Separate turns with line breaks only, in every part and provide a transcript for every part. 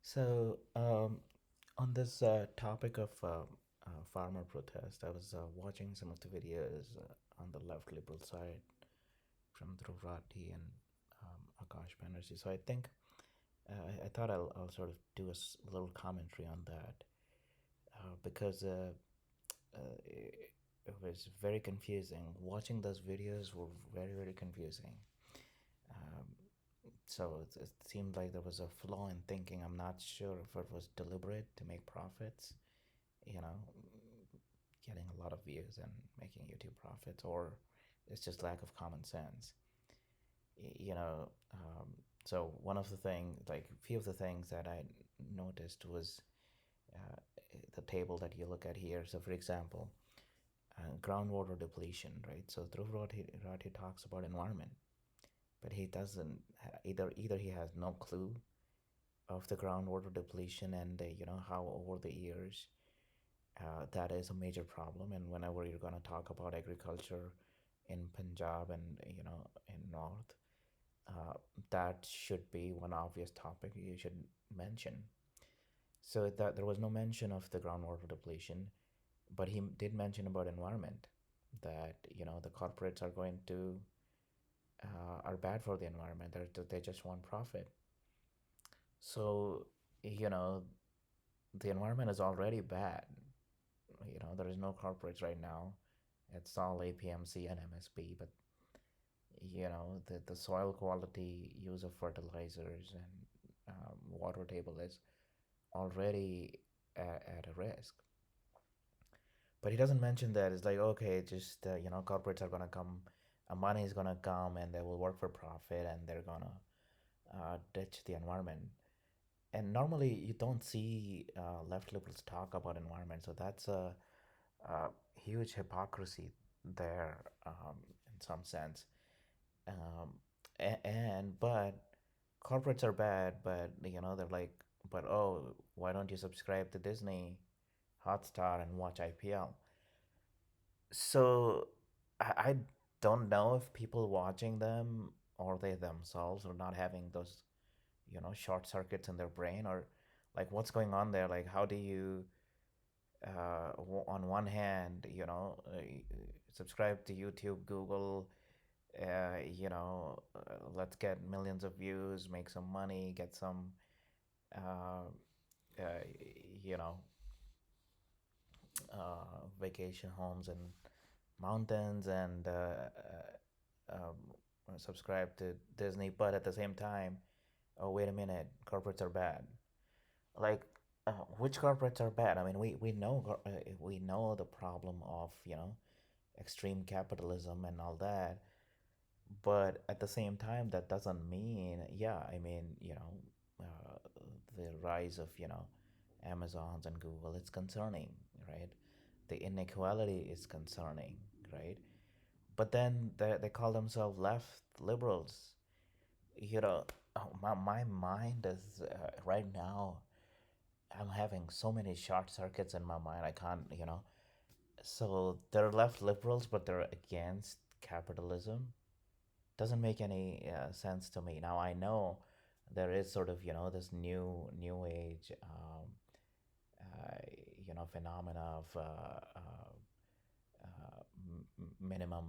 So, on this topic of farmer protest, I was watching some of the videos on the left liberal side from Dhruv Rathi and Akash Banerjee. So I think I thought I'll sort of do a little commentary on that because it was very confusing. Watching those videos were very confusing. Um, so it seemed like there was a flaw in thinking. I'm not sure if it was deliberate to make profits, you know, getting a lot of views and making YouTube profits, or it's just lack of common sense. You know, so one of the things, like a few of the things that I noticed was uh, the table that you look at here. So, for example, groundwater depletion, right? So Dhruv Rathi talks about environment, but he doesn't either he has no clue of the groundwater depletion and how over the years that is a major problem. And whenever you're going to talk about agriculture in Punjab and in North, uh, that should be one obvious topic you should mention. So that there was no mention of the groundwater depletion, but he did mention about environment, that the corporates are going to are bad for the environment. They just want profit. So you know the environment is already bad. There is no corporates right now. It's all APMC and MSP, but the soil quality, use of fertilizers, and water table is already at a risk. But he doesn't mention that. It's like, okay, just corporates are gonna come, money is gonna come, and they will work for profit, and they're gonna ditch the environment. And normally, you don't see left liberals talk about environment, so that's a huge hypocrisy there, in some sense. Um, and but corporates are bad, but they're like, but oh, why don't you subscribe to Disney Hotstar and watch IPL? So I don't know if people watching them or they themselves are not having those, short circuits in their brain, or like what's going on there. Like, how do you, on one hand, subscribe to YouTube, Google, let's get millions of views, make some money, get some, uh, uh, you know, vacation homes and mountains, and subscribe to Disney, but at the same time, oh, wait a minute, corporates are bad. Like, which corporates are bad? I mean, we know the problem of extreme capitalism and all that, but at the same time, that doesn't mean, yeah, I mean, the rise of Amazons and Google, it's concerning, right? The inequality is concerning, right? But then they call themselves left liberals. you know my mind is right now, I'm having so many short circuits in my mind. I can't, so they're left liberals, but they're against capitalism. Doesn't make any sense to me. Now I know there is sort of this new age, uh, phenomena of minimum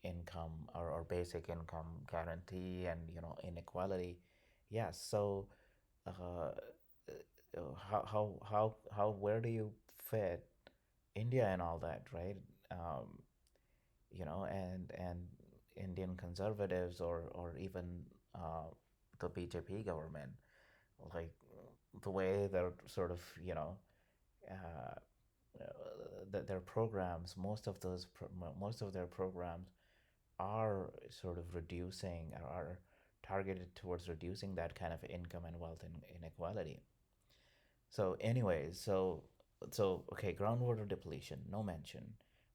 income, or basic income guarantee, and inequality. Yeah, so uh, how where do you fit India and all that, right? um, and Indian conservatives, or even the BJP government, like the way they're sort of uh, their programs, most of their programs are sort of reducing, or are targeted towards reducing that kind of income and wealth inequality. So, anyways, so okay, groundwater depletion, no mention.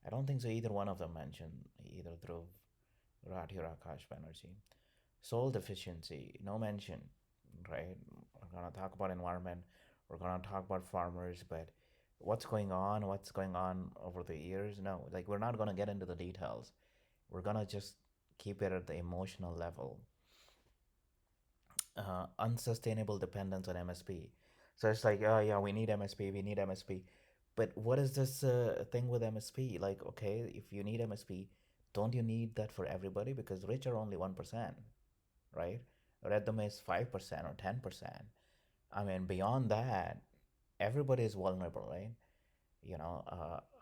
I don't think so either one of them mentioned, either through Rathi or Akash Banerjee. Soil deficiency, no mention, right? We're gonna talk about environment, we're gonna talk about farmers, but what's going on over the years? No, like we're not gonna get into the details. We're gonna just keep it at the emotional level. unsustainable dependence on MSP. So it's like, oh yeah, we need MSP, we need MSP. But what is this thing with MSP? Like, okay, if you need MSP, don't you need that for everybody? Because rich are only 1%, right? Rhythm is 5% or 10%. I mean, beyond that, everybody is vulnerable, right?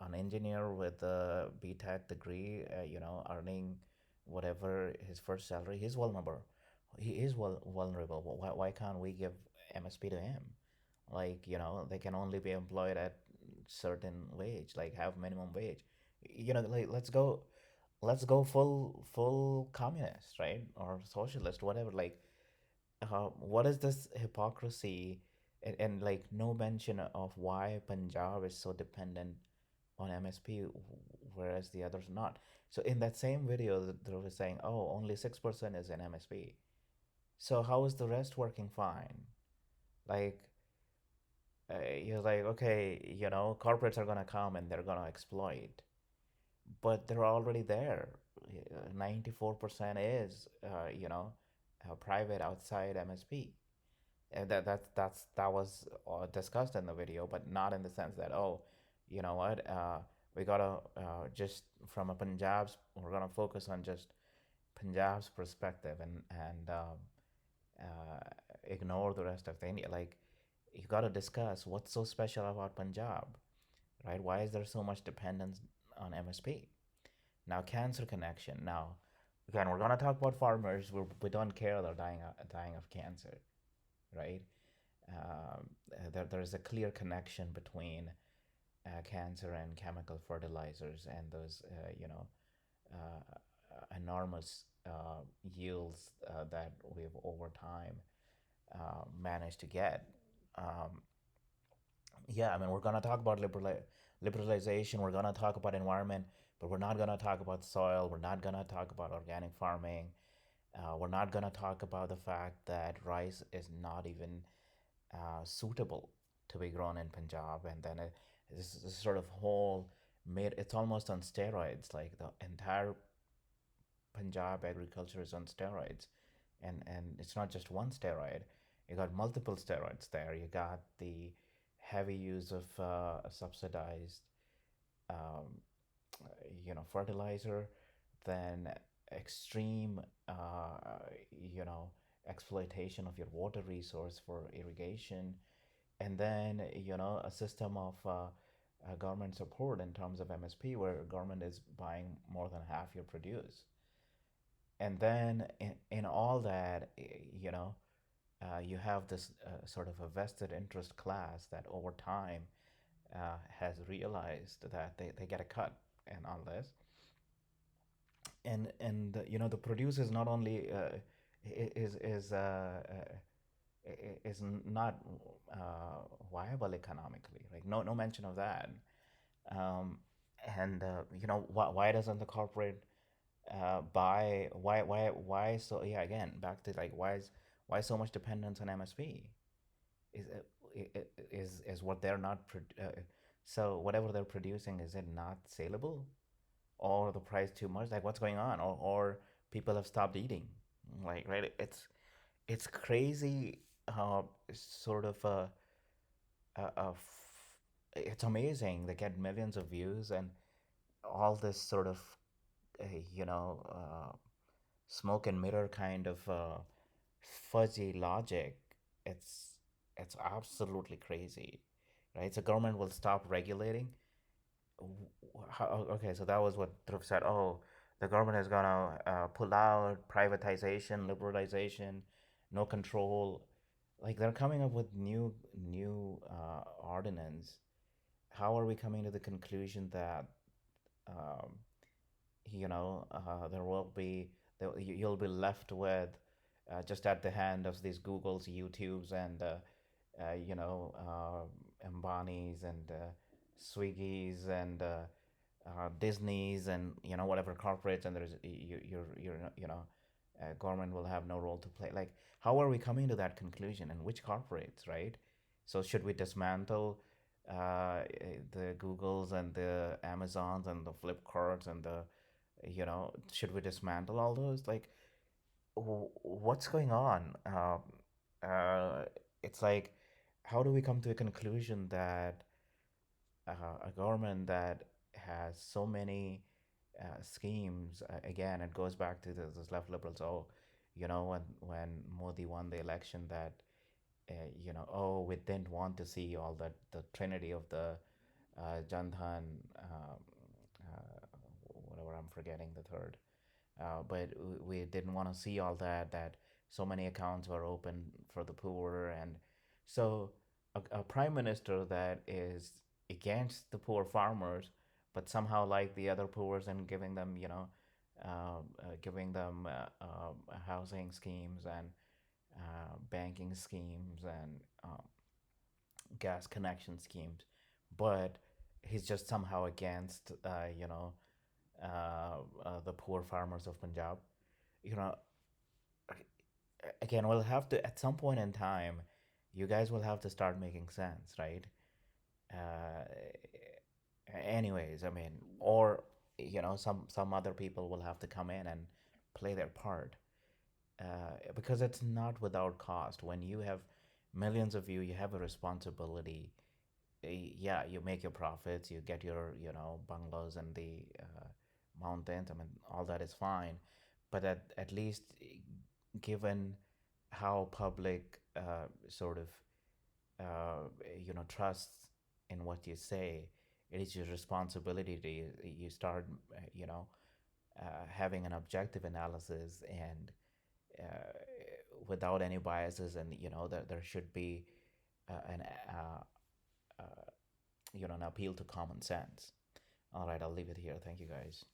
An engineer with a BTech degree, earning whatever his first salary, he's vulnerable. He is vulnerable. Why can't we give MSP to him? Like, they can only be employed at certain wage, like have minimum wage. Like let's go full communist, right? Or socialist, whatever. Like, what is this hypocrisy, and like no mention of why Punjab is so dependent on MSP, whereas the others not. So in that same video, they were saying, oh, only 6% is in MSP. So how is the rest working fine? Like, you're like, okay, corporates are gonna come and they're gonna exploit, but they're already there. 94% is, private outside MSP. That was discussed in the video, but not in the sense that, oh, you know what, we gotta just from a Punjab's, we're gonna focus on just Punjab's perspective, and ignore the rest of the India. Like, you gotta discuss what's so special about Punjab, right? Why is there so much dependence on MSP? Now, cancer connection. Now, again, we're gonna talk about farmers. We don't care they're dying of cancer, right? There's a clear connection between cancer and chemical fertilizers and those enormous yields that we've over time managed to get. Um, yeah, I mean, we're gonna talk about liberalization. We're gonna talk about environment, but we're not gonna talk about soil. We're not gonna talk about organic farming. We're not gonna talk about the fact that rice is not even suitable to be grown in Punjab, and then this sort of whole made, it's almost on steroids. Like the entire Punjab agriculture is on steroids, and it's not just one steroid. You got multiple steroids there. You got the heavy use of subsidized, um, fertilizer, then extreme, you know, exploitation of your water resource for irrigation, and then a system of government support in terms of MSP, where government is buying more than half your produce, and then in all that, you have this sort of a vested interest class that over time has realized that they get a cut and all this, and the produce is not only is not viable economically, like no mention of that. um, and why doesn't the corporate buy, why so, yeah, again, back to like, why so much dependence on MSP? is is what they're not so whatever they're producing, is it not saleable, or the price too much? Like, what's going on? Or people have stopped eating, like, right? It's crazy how sort of it's amazing they get millions of views and all this sort of uh, you know uh, smoke and mirror kind of fuzzy logic. It's it's absolutely crazy, right? So government will stop regulating. Okay, so that was what Dhruv said. Oh, the government is gonna pull out privatization, liberalization, no control. Like, they're coming up with new ordinance. How are we coming to the conclusion that um, there will be, you'll be left with just at the hand of these Googles, YouTubes, and Ambani's and Swiggy's and Disney's, and whatever corporates, and there's government will have no role to play. Like, how are we coming to that conclusion, and which corporates, right? So should we dismantle the Googles and the Amazons and the Flipkarts and the should we dismantle all those? Like, what's going on? uh, it's like, how do we come to a conclusion that a government that has so many schemes, again, it goes back to this left liberals. Oh, when Modi won the election, that oh, we didn't want to see all that, the trinity of the Jandhan, whatever, I'm forgetting the third. But we didn't want to see all that, that so many accounts were open for the poor. And so a prime minister that is against the poor farmers, but somehow like the other poor and giving them, giving them housing schemes and banking schemes and gas connection schemes, but he's just somehow against, the poor farmers of Punjab. You know, again, we'll have to, at some point in time, you guys will have to start making sense, right? Uh, Anyways, I mean, or some other people will have to come in and play their part, because it's not without cost. When you have millions of you have a responsibility. Yeah, you make your profits, you get your bungalows and the mountains. I mean, all that is fine, but at least, given how public sort of trusts in what you say, it is your responsibility to you start having an objective analysis, and uh, without any biases, and there should be an uh, an appeal to common sense. All right, I'll leave it here. Thank you, guys.